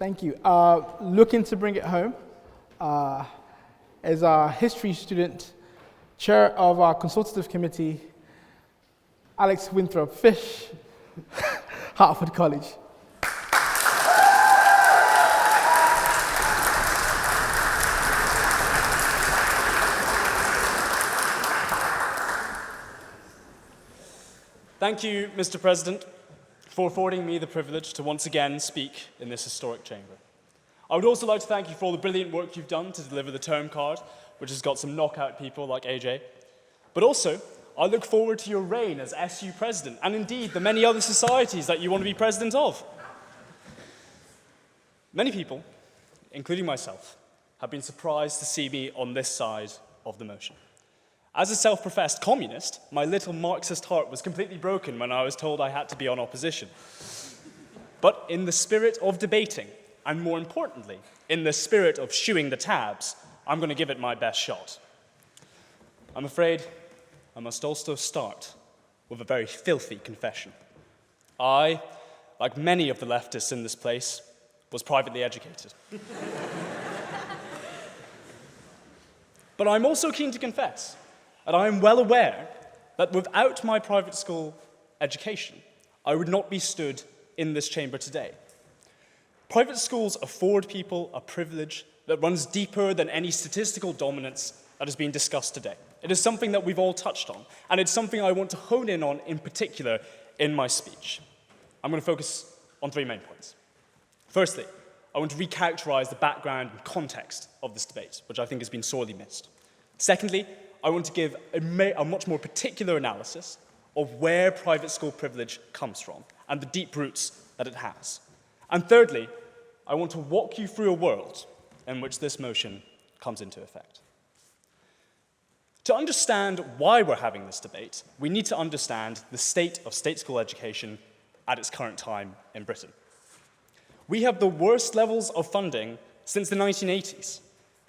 Thank you. Looking to bring it home, as our history student, chair of our consultative committee, Alex Winthrop Fish, Hartford College. Thank you, Mr. President, for affording me the privilege to once again speak in this historic chamber. I would also like to thank you for all the brilliant work you've done to deliver the term card, which has got some knockout people like AJ. But also, I look forward to your reign as SU president, and indeed the many other societies that you want to be president of. Many people, including myself, have been surprised to see me on this side of the motion. As a self-professed communist, my little Marxist heart was completely broken when I was told I had to be on opposition. But in the spirit of debating, and more importantly, in the spirit of shooing the tabs, I'm going to give it my best shot. I'm afraid I must also start with a very filthy confession. I, like many of the leftists in this place, was privately educated. But I'm also keen to confess, and I am well aware that without my private school education, I would not be stood in this chamber today. Private schools afford people a privilege that runs deeper than any statistical dominance that has been discussed today. It is something that we've all touched on, and it's something I want to hone in on in particular in my speech. I'm going to focus on three main points. Firstly, I want to recharacterize the background and context of this debate, which I think has been sorely missed. Secondly, I want to give a much more particular analysis of where private school privilege comes from and the deep roots that it has. And thirdly, I want to walk you through a world in which this motion comes into effect. To understand why we're having this debate, we need to understand the state of state school education at its current time in Britain. We have the worst levels of funding since the 1980s.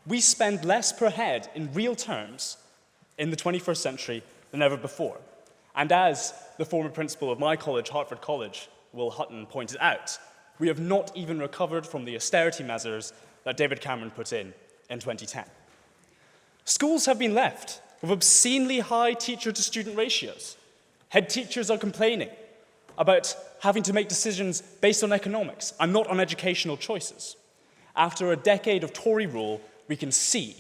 We spend less per head in real terms in the 21st century than ever before. And as the former principal of my college, Hartford College, Will Hutton, pointed out, we have not even recovered from the austerity measures that David Cameron put in 2010. Schools have been left with obscenely high teacher-to-student ratios. Head teachers are complaining about having to make decisions based on economics and not on educational choices. After a decade of Tory rule, we can see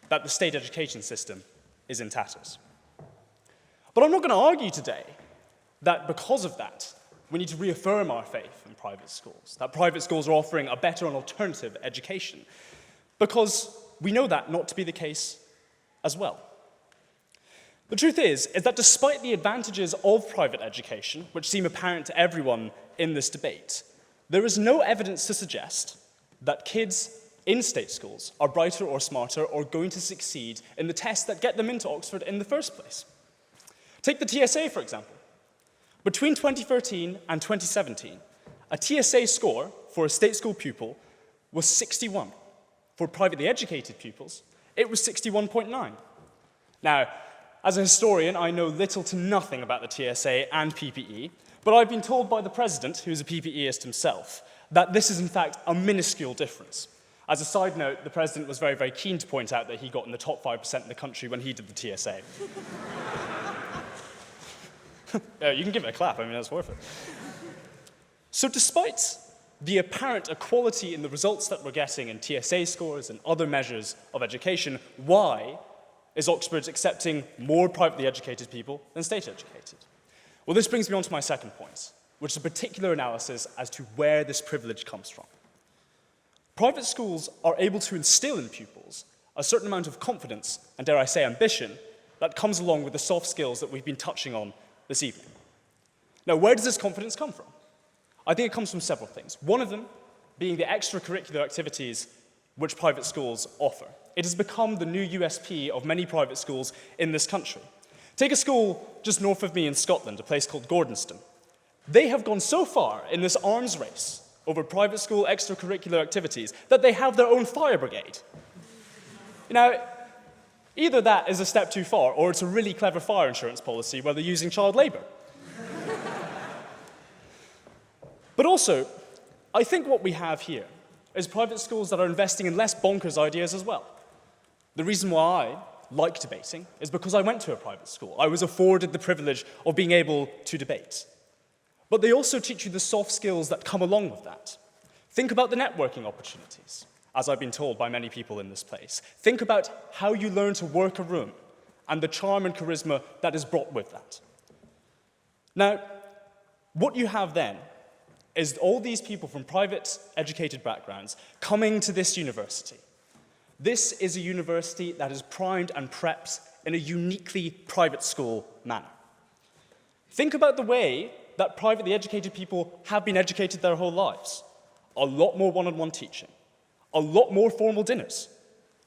that the state education system is in tatters. But I'm not going to argue today that because of that, we need to reaffirm our faith in private schools, that private schools are offering a better and alternative education, because we know that not to be the case as well. The truth is that despite the advantages of private education, which seem apparent to everyone in this debate, there is no evidence to suggest that kids in state schools are brighter or smarter or going to succeed in the tests that get them into Oxford in the first place. Take the TSA, for example. Between 2013 and 2017, a TSA score for a state school pupil was 61. For privately educated pupils, it was 61.9. Now, as a historian, I know little to nothing about the TSA and PPE, but I've been told by the president, who's a PPEist himself, that this is in fact a minuscule difference. As a side note, the president was very, very keen to point out that he got in the top 5% in the country when he did the TSA. You can give it a clap, I mean, that's worth it. So despite the apparent equality in the results that we're getting in TSA scores and other measures of education, why is Oxbridge accepting more privately educated people than state-educated? Well, this brings me on to my second point, which is a particular analysis as to where this privilege comes from. Private schools are able to instill in pupils a certain amount of confidence, and dare I say ambition, that comes along with the soft skills that we've been touching on this evening. Now, where does this confidence come from? I think it comes from several things. One of them being the extracurricular activities which private schools offer. It has become the new USP of many private schools in this country. Take a school just north of me in Scotland, a place called Gordonston. They have gone so far in this arms race over private school extracurricular activities that they have their own fire brigade. Now, either that is a step too far, or it's a really clever fire insurance policy where they're using child labor. But also, I think what we have here is private schools that are investing in less bonkers ideas as well. The reason why I like debating is because I went to a private school. I was afforded the privilege of being able to debate. But they also teach you the soft skills that come along with that. Think about the networking opportunities, as I've been told by many people in this place. Think about how you learn to work a room and the charm and charisma that is brought with that. Now, what you have then is all these people from private educated backgrounds coming to this university. This is a university that is primed and prepped in a uniquely private school manner. Think about the way that privately educated people have been educated their whole lives. A lot more one-on-one teaching, a lot more formal dinners,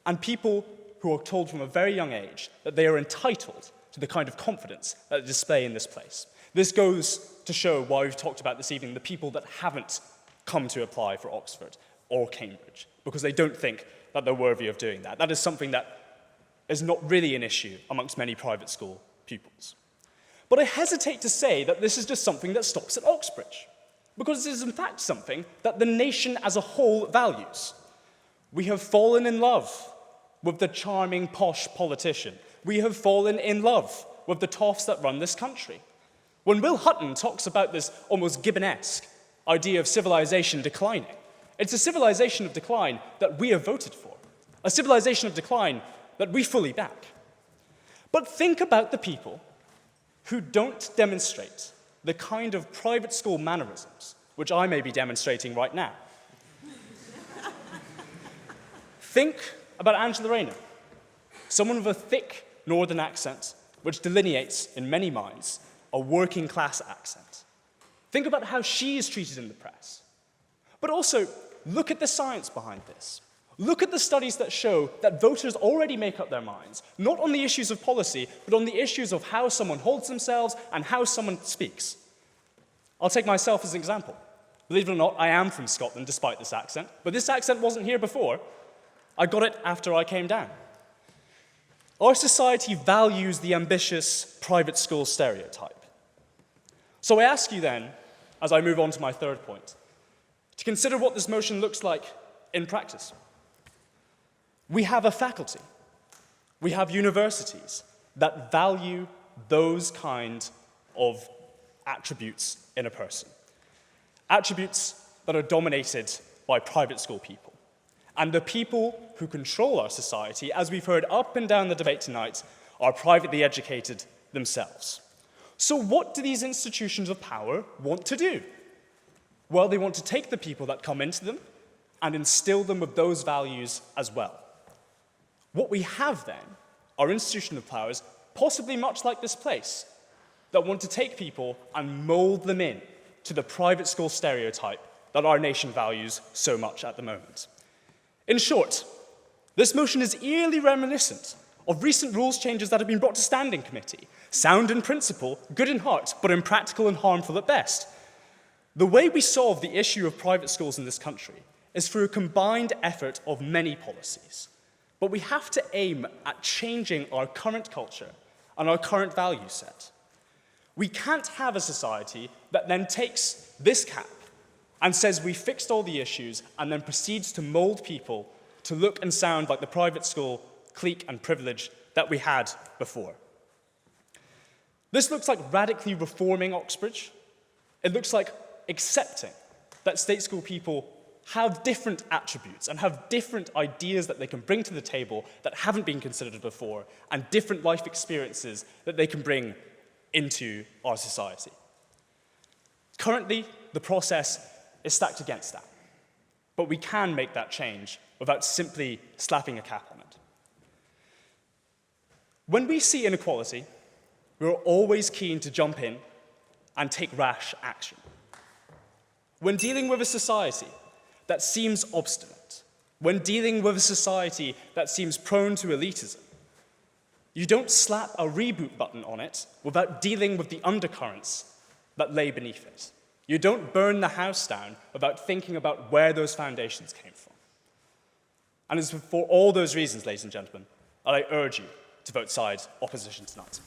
and people who are told from a very young age that they are entitled to the kind of confidence that they display in this place. This goes to show why we've talked about this evening the people that haven't come to apply for Oxford or Cambridge, because they don't think that they're worthy of doing that. That is something that is not really an issue amongst many private school pupils. But I hesitate to say that this is just something that stops at Oxbridge, because it is in fact something that the nation as a whole values. We have fallen in love with the charming, posh politician. We have fallen in love with the toffs that run this country. When Will Hutton talks about this almost Gibbon-esque idea of civilization declining, it's a civilization of decline that we have voted for, a civilization of decline that we fully back. But think about the people who don't demonstrate the kind of private school mannerisms which I may be demonstrating right now. Think about Angela Rayner, someone with a thick northern accent which delineates, in many minds, a working-class accent. Think about how she is treated in the press. But also, look at the science behind this. Look at the studies that show that voters already make up their minds, not on the issues of policy, but on the issues of how someone holds themselves and how someone speaks. I'll take myself as an example. Believe it or not, I am from Scotland, despite this accent, but this accent wasn't here before. I got it after I came down. Our society values the ambitious private school stereotype. So I ask you then, as I move on to my third point, to consider what this motion looks like in practice. We have a faculty, we have universities that value those kind of attributes in a person. Attributes that are dominated by private school people. And the people who control our society, as we've heard up and down the debate tonight, are privately educated themselves. So what do these institutions of power want to do? Well, they want to take the people that come into them and instill them with those values as well. What we have then are institutions of powers, possibly much like this place, that want to take people and mold them in to the private school stereotype that our nation values so much at the moment. In short, this motion is eerily reminiscent of recent rules changes that have been brought to standing committee, sound in principle, good in heart, but impractical and harmful at best. The way we solve the issue of private schools in this country is through a combined effort of many policies. But we have to aim at changing our current culture and our current value set. We can't have a society that then takes this cap and says we fixed all the issues and then proceeds to mold people to look and sound like the private school clique and privilege that we had before. This looks like radically reforming Oxbridge. It looks like accepting that state school people have different attributes and have different ideas that they can bring to the table that haven't been considered before, and different life experiences that they can bring into our society. Currently, the process is stacked against that, but we can make that change without simply slapping a cap on it. When we see inequality, we're always keen to jump in and take rash action. When dealing with a society that seems obstinate, when dealing with a society that seems prone to elitism, you don't slap a reboot button on it without dealing with the undercurrents that lay beneath it. You don't burn the house down without thinking about where those foundations came from. And it's for all those reasons, ladies and gentlemen, that I urge you to vote side opposition tonight.